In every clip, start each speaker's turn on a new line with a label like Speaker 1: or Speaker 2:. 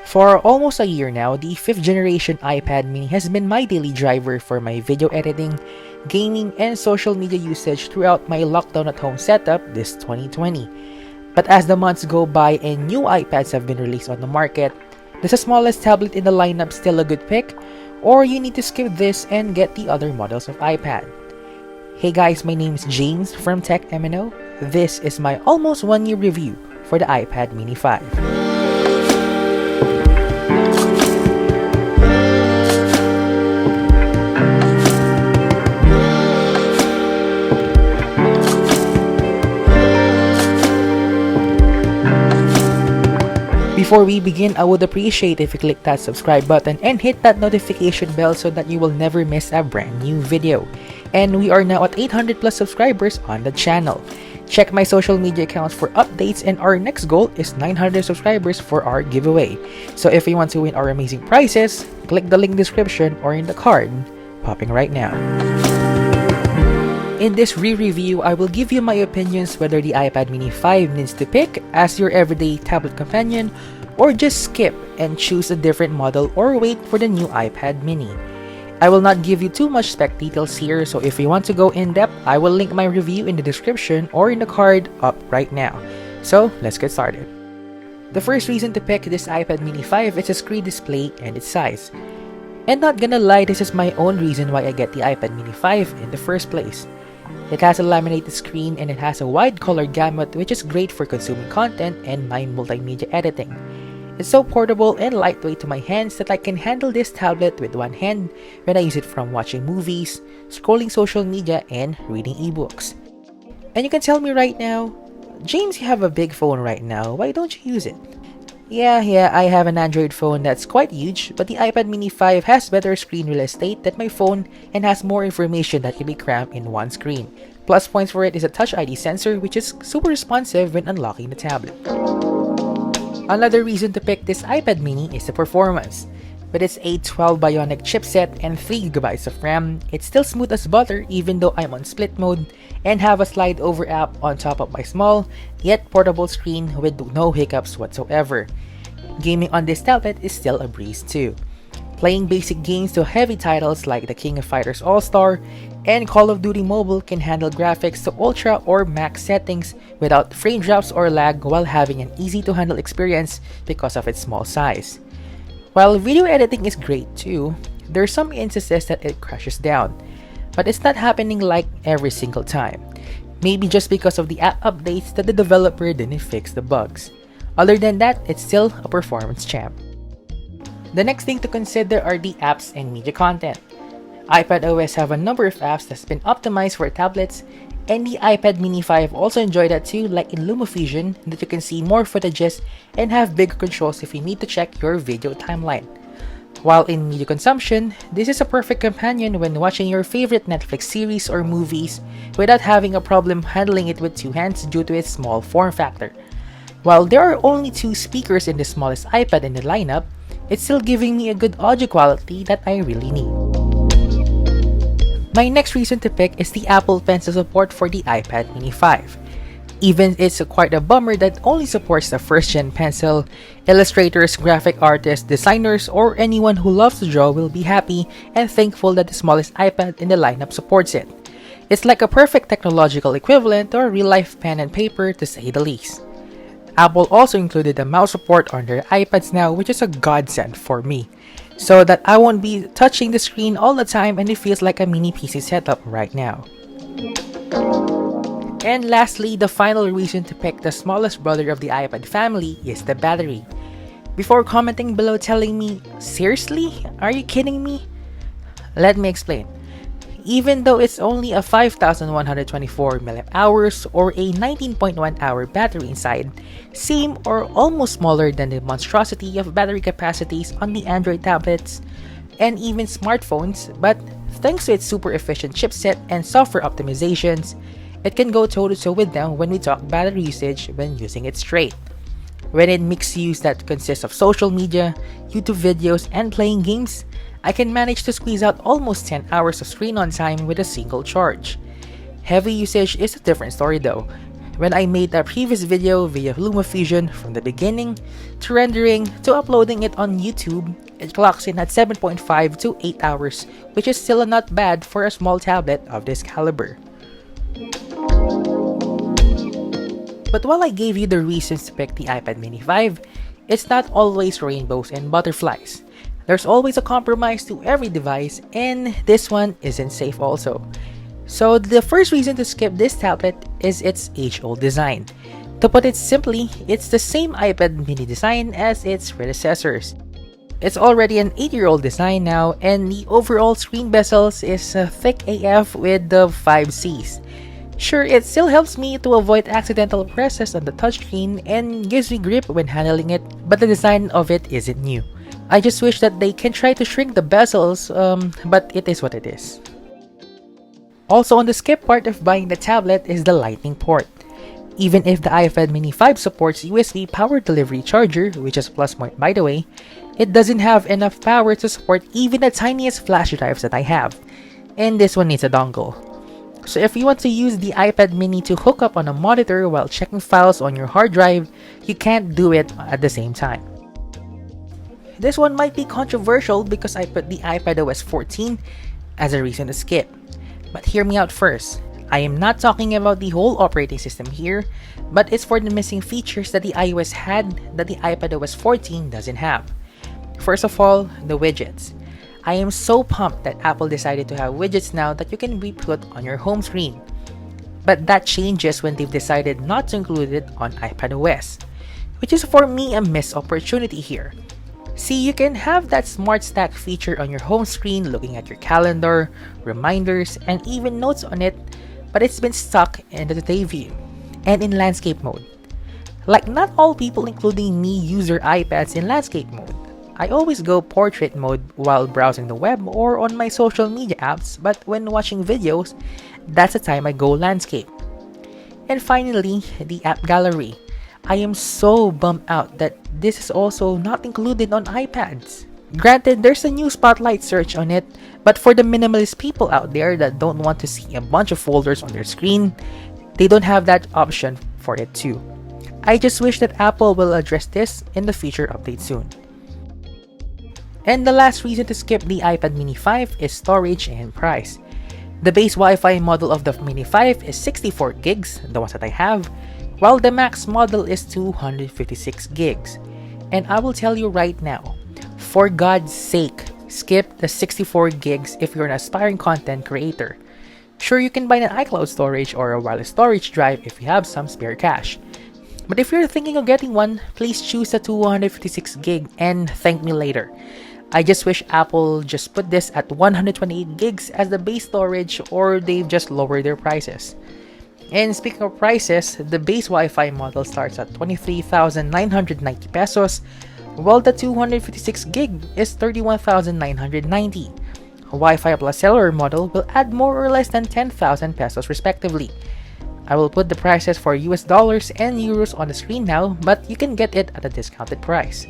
Speaker 1: For almost a year now, the 5th generation iPad mini has been my daily driver for my video editing, gaming, and social media usage throughout my lockdown at home setup this 2020. But as the months go by and new iPads have been released on the market, does the smallest tablet in the lineup still a good pick? Or you need to skip this and get the other models of iPad? Hey guys, my name is James from Tech M.N.O. This is my almost 1 year review for the iPad mini 5. Before we begin, I would appreciate if you click that subscribe button and hit that notification bell so that you will never miss a brand new video. And we are now at 800 plus subscribers on the channel. Check my social media accounts for updates, and our next goal is 900 subscribers for our giveaway. So if you want to win our amazing prizes, click the link description or in the card popping right now. In this re-review, I will give you my opinions whether the iPad mini 5 needs to pick as your everyday tablet companion or just skip and choose a different model or wait for the new iPad mini. I will not give you too much spec details here, so if you want to go in depth, I will link my review in the description or in the card up right now. So let's get started. The first reason to pick this iPad mini 5 is the screen display and its size. And not gonna lie, this is my own reason why I get the iPad mini 5 in the first place. It has a laminated screen and it has a wide color gamut, which is great for consuming content and my multimedia editing. It's so portable and lightweight to my hands that I can handle this tablet with one hand when I use it from watching movies, scrolling social media, and reading ebooks. And you can tell me right now, James, you have a big phone right now, why don't you use it? Yeah, I have an Android phone that's quite huge, but the iPad mini 5 has better screen real estate than my phone and has more information that can be crammed in one screen. Plus points for it is a Touch ID sensor, which is super responsive when unlocking the tablet. Another reason to pick this iPad mini is the performance. With its A12 Bionic chipset and 3GB of RAM, it's still smooth as butter even though I'm on split mode and have a slide over app on top of my small yet portable screen with no hiccups whatsoever. Gaming on this tablet is still a breeze too. Playing basic games to heavy titles like the King of Fighters All-Star and Call of Duty Mobile can handle graphics to ultra or max settings without frame drops or lag while having an easy to handle experience because of its small size. While video editing is great too, there are some instances that it crashes down, but it's not happening like every single time. Maybe just because of the app updates that the developer didn't fix the bugs. Other than that, it's still a performance champ. The next thing to consider are the apps and media content. iPadOS have a number of apps that's been optimized for tablets, and the iPad mini 5 also enjoy that too, like in LumaFusion, that you can see more footages and have bigger controls if you need to check your video timeline. While in media consumption, this is a perfect companion when watching your favorite Netflix series or movies without having a problem handling it with two hands due to its small form factor. While there are only two speakers in the smallest iPad in the lineup, it's still giving me a good audio quality that I really need. My next reason to pick is the Apple Pencil support for the iPad mini 5. Even it's quite a bummer that only supports the first-gen pencil, illustrators, graphic artists, designers, or anyone who loves to draw will be happy and thankful that the smallest iPad in the lineup supports it. It's like a perfect technological equivalent to a real-life pen and paper to say the least. Apple also included the mouse support on their iPads now, which is a godsend for me, so that I won't be touching the screen all the time and it feels like a mini PC setup right now. And lastly, the final reason to pick the smallest brother of the iPad family is the battery. Before commenting below telling me, seriously? Are you kidding me? Let me explain. Even though it's only a 5,124 mAh or a 19.1 hour battery inside, same or almost smaller than the monstrosity of battery capacities on the Android tablets and even smartphones, but thanks to its super efficient chipset and software optimizations, it can go toe-to-toe with them when we talk battery usage when using it straight. When in mixed use that consists of social media, YouTube videos, and playing games, I can manage to squeeze out almost 10 hours of screen on time with a single charge. Heavy usage is a different story though. when I made a previous video via LumaFusion from the beginning to rendering to uploading it on YouTube, it clocks in at 7.5 to 8 hours, which is still not bad for a small tablet of this caliber. But while I gave you the reasons to pick the iPad mini 5, it's not always rainbows and butterflies. There's always a compromise to every device, and this one isn't safe also. So the first reason to skip this tablet is its age-old design. To put it simply, it's the same iPad mini design as its predecessors. It's already an 8-year-old design now, and the overall screen bezels is thick AF with the 5 Cs. Sure, it still helps me to avoid accidental presses on the touchscreen and gives me grip when handling it, but the design of it isn't new. I just wish that they can try to shrink the bezels, but it is what it is. Also on the skip part of buying the tablet is the lightning port. Even if the iPad mini 5 supports USB power delivery charger, which is a plus point by the way, it doesn't have enough power to support even the tiniest flash drives that I have. And this one needs a dongle. So if you want to use the iPad mini to hook up on a monitor while checking files on your hard drive, you can't do it at the same time. This one might be controversial because I put the iPadOS 14 as a reason to skip. But hear me out first. I am not talking about the whole operating system here, but it's for the missing features that the iOS had that the iPadOS 14 doesn't have. First of all, the widgets. I am so pumped that Apple decided to have widgets now that you can re-put on your home screen. But that changes when they've decided not to include it on iPadOS, which is for me a missed opportunity here. See, you can have that smart stack feature on your home screen looking at your calendar, reminders, and even notes on it, but it's been stuck in the today view and in landscape mode. Like not all people including me use their iPads in landscape mode. I always go portrait mode while browsing the web or on my social media apps, but when watching videos, that's the time I go landscape. And finally, the app gallery. I am so bummed out that this is also not included on iPads. Granted, there's a new spotlight search on it, but for the minimalist people out there that don't want to see a bunch of folders on their screen, they don't have that option for it too. I just wish that Apple will address this in the future update soon. And the last reason to skip the iPad mini 5 is storage and price. The base Wi-Fi model of the mini 5 is 64 gigs, the ones that I have, while the max model is 256 gigs. And I will tell you right now, for God's sake, skip the 64 gigs if you're an aspiring content creator. Sure, you can buy an iCloud storage or a wireless storage drive if you have some spare cash. But if you're thinking of getting one, please choose the 256 gig and thank me later. I just wish Apple just put this at 128 gigs as the base storage, or they've just lowered their prices. And speaking of prices, the base Wi-Fi model starts at 23,990 pesos, while the 256 gig is 31,990. A Wi-Fi plus cellular model will add more or less than 10,000 pesos respectively. I will put the prices for US dollars and euros on the screen now, but you can get it at a discounted price,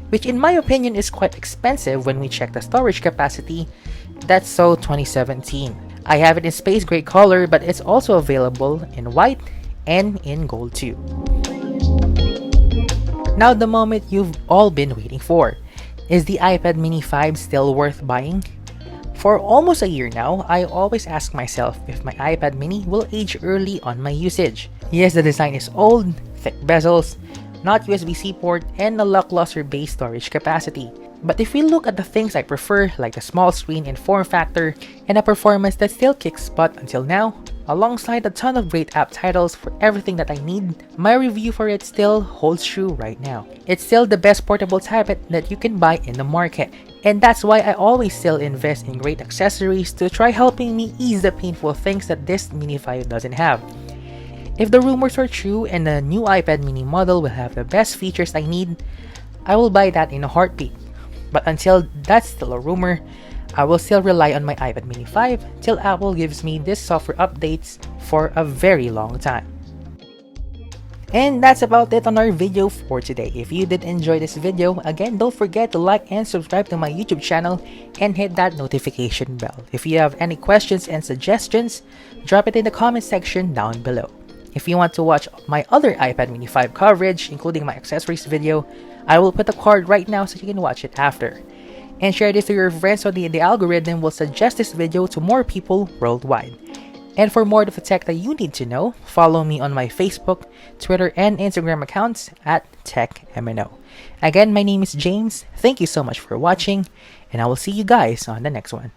Speaker 1: which in my opinion is quite expensive when we check the storage capacity. That's so 2017. I have it in space gray color, but it's also available in white and in gold too. Now the moment you've all been waiting for. Is the iPad mini 5 still worth buying? For almost a year now, I always ask myself if my iPad mini will age early on my usage. Yes, the design is old, thick bezels, not USB-C port, and a lackluster base storage capacity. But if we look at the things I prefer, like the small screen and form factor, and a performance that still kicks butt until now, alongside a ton of great app titles for everything that I need, my review for it still holds true right now. It's still the best portable tablet that you can buy in the market, and that's why I always still invest in great accessories to try helping me ease the painful things that this Mini 5 doesn't have. If the rumors are true and the new iPad mini model will have the best features I need, I will buy that in a heartbeat. But until that's still a rumor, I will still rely on my iPad mini 5 till Apple gives me these software updates for a very long time. And that's about it on our video for today. If you did enjoy this video, again, don't forget to like and subscribe to my YouTube channel and hit that notification bell. If you have any questions and suggestions, drop it in the comment section down below. If you want to watch my other iPad mini 5 coverage, including my accessories video, I will put a card right now so you can watch it after. And share this to your friends so the algorithm will suggest this video to more people worldwide. And for more of the tech that you need to know, follow me on my Facebook, Twitter, and Instagram accounts at TechM.N.O. Again, my name is James. Thank you so much for watching, and I will see you guys on the next one.